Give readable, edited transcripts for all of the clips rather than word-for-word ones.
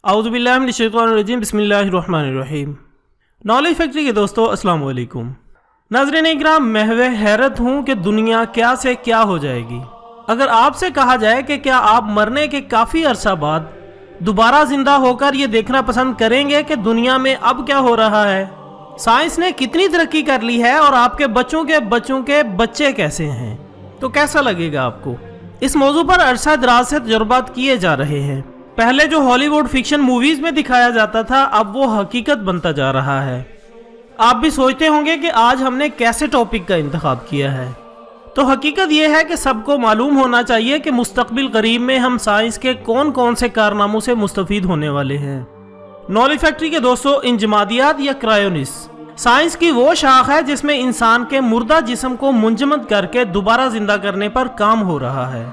اعوذ باللہ من الشیطان الرجیم، بسم اللہ الرحمن الرحیم۔ نالج فیکٹری کے دوستو السلام علیکم۔ ناظرین اکرام، محو حیرت ہوں کہ دنیا کیا سے کیا ہو جائے گی اگر آپ سے کہا جائے کہ کیا آپ مرنے کے کافی عرصہ بعد دوبارہ زندہ ہو کر یہ دیکھنا پسند کریں گے کہ دنیا میں اب کیا ہو رہا ہے، سائنس نے کتنی ترقی کر لی ہے اور آپ کے بچوں کے بچے کیسے ہیں، تو کیسا لگے گا آپ کو؟ اس موضوع پر عرصہ دراز سے تجربات کیے جا رہے ہیں۔ پہلے جو ہالی ووڈ فکشن موویز میں دکھایا جاتا تھا اب وہ حقیقت بنتا جا رہا ہے۔ آپ بھی سوچتے ہوں گے کہ آج ہم نے کیسے ٹاپک کا انتخاب کیا ہے، تو حقیقت یہ ہے کہ سب کو معلوم ہونا چاہیے کہ مستقبل قریب میں ہم سائنس کے کون کون سے کارناموں سے مستفید ہونے والے ہیں۔ نالج فیکٹری کے دوستو، انجمادیات یا کرائونس سائنس کی وہ شاخ ہے جس میں انسان کے مردہ جسم کو منجمد کر کے دوبارہ زندہ کرنے پر کام ہو رہا ہے۔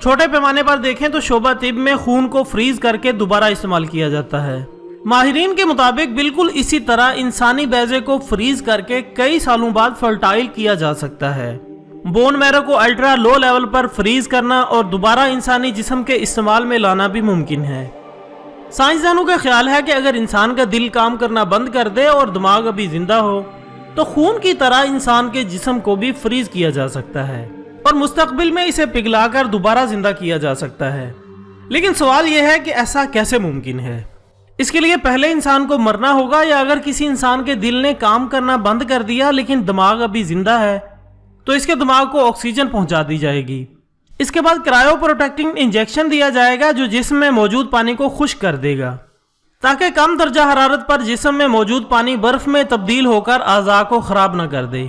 چھوٹے پیمانے پر دیکھیں تو شعبہ طب میں خون کو فریز کر کے دوبارہ استعمال کیا جاتا ہے۔ ماہرین کے مطابق بالکل اسی طرح انسانی بیضے کو فریز کر کے کئی سالوں بعد فرٹائل کیا جا سکتا ہے۔ بون میرو کو الٹرا لو لیول پر فریز کرنا اور دوبارہ انسانی جسم کے استعمال میں لانا بھی ممکن ہے۔ سائنسدانوں کا خیال ہے کہ اگر انسان کا دل کام کرنا بند کر دے اور دماغ ابھی زندہ ہو تو خون کی طرح انسان کے جسم کو بھی فریز کیا جا سکتا ہے اور مستقبل میں اسے پگھلا کر دوبارہ زندہ کیا جا سکتا ہے۔ لیکن سوال یہ ہے کہ ایسا کیسے ممکن ہے؟ اس کے لیے پہلے انسان کو مرنا ہوگا، یا اگر کسی انسان کے دل نے کام کرنا بند کر دیا لیکن دماغ ابھی زندہ ہے تو اس کے دماغ کو آکسیجن پہنچا دی جائے گی۔ اس کے بعد کرائیو پروٹیکٹنگ انجیکشن دیا جائے گا جو جسم میں موجود پانی کو خشک کر دے گا تاکہ کم درجہ حرارت پر جسم میں موجود پانی برف میں تبدیل ہو کر اعضاء کو خراب نہ کر دے۔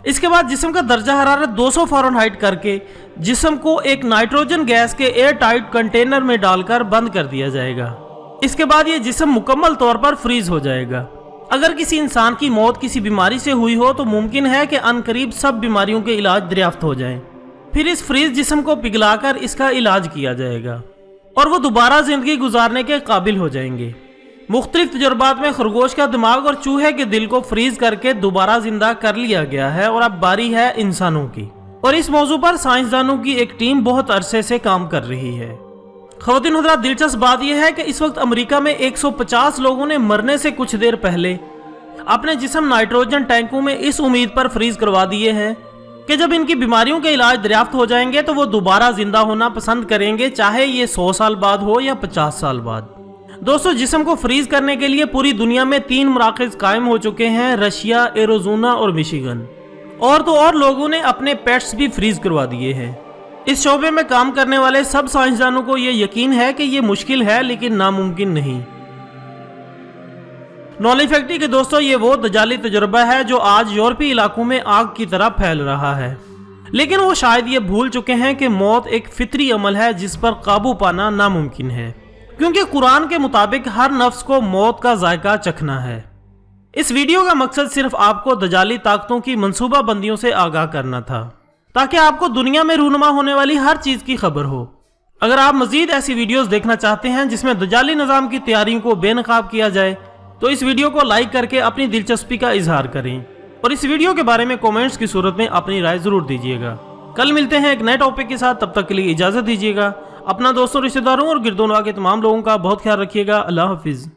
اس کے بعد جسم کا درجہ حرارت 200 فارنہائٹ کر کے جسم کو ایک نائٹروجن گیس کے ایئر ٹائٹ کنٹینر میں ڈال کر بند کر دیا جائے گا۔ اس کے بعد یہ جسم مکمل طور پر فریز ہو جائے گا۔ اگر کسی انسان کی موت کسی بیماری سے ہوئی ہو تو ممکن ہے کہ عن قریب سب بیماریوں کے علاج دریافت ہو جائیں، پھر اس فریز جسم کو پگھلا کر اس کا علاج کیا جائے گا اور وہ دوبارہ زندگی گزارنے کے قابل ہو جائیں گے۔ مختلف تجربات میں خرگوش کا دماغ اور چوہے کے دل کو فریز کر کے دوبارہ زندہ کر لیا گیا ہے اور اب باری ہے انسانوں کی، اور اس موضوع پر سائنسدانوں کی ایک ٹیم بہت عرصے سے کام کر رہی ہے۔ خواتین حضرات، دلچسپ بات یہ ہے کہ اس وقت امریکہ میں 150 لوگوں نے مرنے سے کچھ دیر پہلے اپنے جسم نائٹروجن ٹینکوں میں اس امید پر فریز کروا دیے ہیں کہ جب ان کی بیماریوں کے علاج دریافت ہو جائیں گے تو وہ دوبارہ زندہ ہونا پسند کریں گے، چاہے یہ 100 سال بعد ہو یا 50 سال بعد۔ دوستو، جسم کو فریز کرنے کے لیے پوری دنیا میں 3 مراکز قائم ہو چکے ہیں: رشیا، ایروزونا اور مشیگن۔ اور تو اور لوگوں نے اپنے پیٹس بھی فریز کروا دیے ہیں۔ اس شعبے میں کام کرنے والے سب سائنسدانوں کو یہ یقین ہے کہ یہ مشکل ہے لیکن ناممکن نہیں۔ نالج فیکٹری کے دوستو، یہ وہ دجالی تجربہ ہے جو آج یورپی علاقوں میں آگ کی طرح پھیل رہا ہے، لیکن وہ شاید یہ بھول چکے ہیں کہ موت ایک فطری عمل ہے جس پر قابو پانا ناممکن ہے، کیونکہ قرآن کے مطابق ہر نفس کو موت کا ذائقہ چکھنا ہے۔ اس ویڈیو کا مقصد صرف آپ کو دجالی طاقتوں کی منصوبہ بندیوں سے آگاہ کرنا تھا تاکہ آپ کو دنیا میں رونما ہونے والی ہر چیز کی خبر ہو۔ اگر آپ مزید ایسی ویڈیوز دیکھنا چاہتے ہیں جس میں دجالی نظام کی تیاریوں کو بے نقاب کیا جائے تو اس ویڈیو کو لائک کر کے اپنی دلچسپی کا اظہار کریں اور اس ویڈیو کے بارے میں کومنٹس کی صورت میں اپنی رائے ضرور دیجیے گا۔ کل ملتے ہیں ایک نئے ٹاپک کے ساتھ، تب تک کے لیے اجازت دیجیے گا۔ اپنا دوستوں، رشتہ داروں اور گردونواں کے تمام لوگوں کا بہت خیال رکھیے گا۔ اللہ حافظ۔